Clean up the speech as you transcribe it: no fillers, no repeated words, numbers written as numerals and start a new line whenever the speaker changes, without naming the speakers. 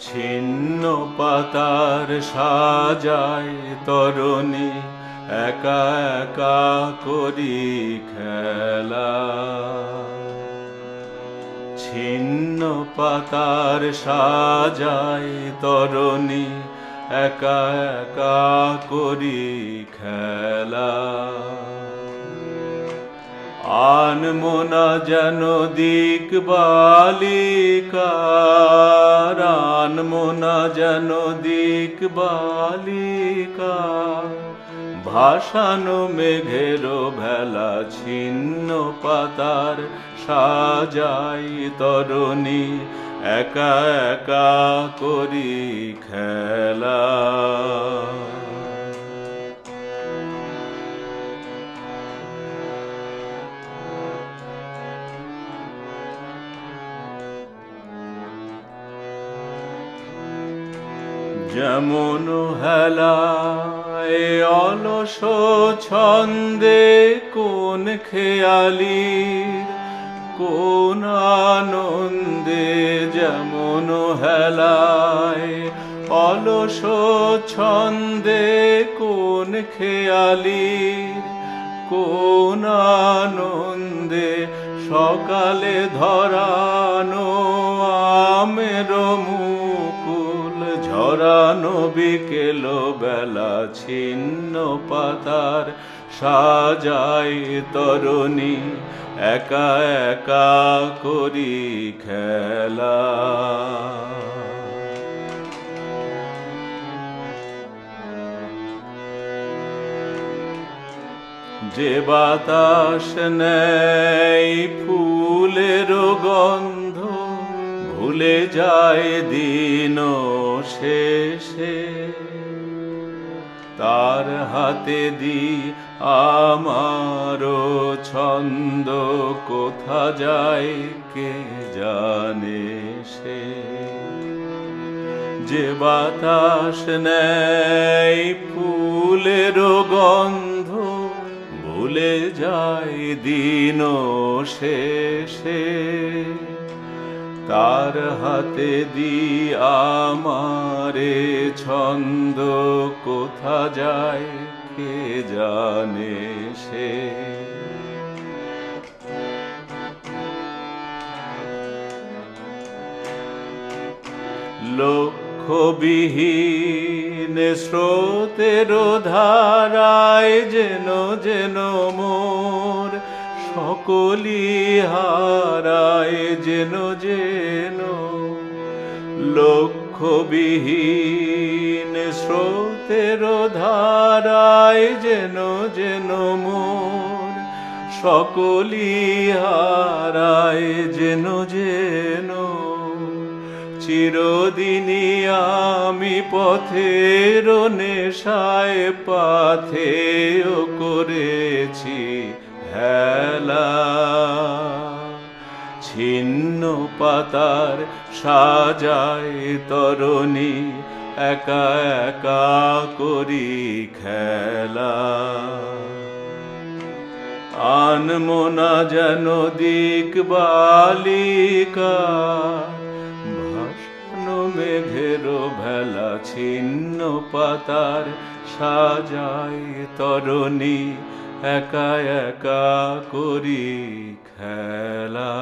ছিন্ন পাতার সাজায় তরণী একা একা করি খেলা। ছিন্ন পাতার সাজায় তরণী একা একা করি খেলা। আনমো না যেন দিক বালিকার, আনমো না যেন দিক বালিকার, ভাসানো মেঘের ভেলা। ছিন্ন পাতার সাজাই তরণী একা একা করি খেলা। যেমন হেলায় অলস ছন্দে কোন খেয়ালির কোন আনন্দে, যেমন হেলায় অলস ছন্দে কোন খেয়ালির কোন আনন্দে, সকালে ধরানো আমের মুকুল ঝরানো বিকেল বেলা। ছিন্ন পাতার সাজাই তরণী একা একা করি খেলা। যে বাতাস নেয় ফুলের গন্ধ ভুলে যায় দিন শেষে, তার হাতে দি আমার ছন্দ কোথা যায় কে জানে সে। যে বাতাস নেয় ফুলের গন্ধ ভুলে যায় দিন শেষে, তার হাতে দি আমারে ছন্দ কোথা যায় কে জানে সে। লক্ষ্যবিহীন স্রোতের ধারায় যেন যেন মোর সকলি হারায় যেন যেন। লক্ষ্যবিহীন স্রোতের ধারায় যেন যেন মোর সকলি হারায় যেন যেন। চিরদিনই আমি পথের নেশায় পাথেয় করেছি হেলা। ছিন্ন পাতার সাজায় তরণী একা একা করি খেলা। আনমো না যেন দিক বালিকার, ভাসানো মেঘের ভেলা। ছিন্ন পাতার সাজায় তরণী একা একা করি খেলা।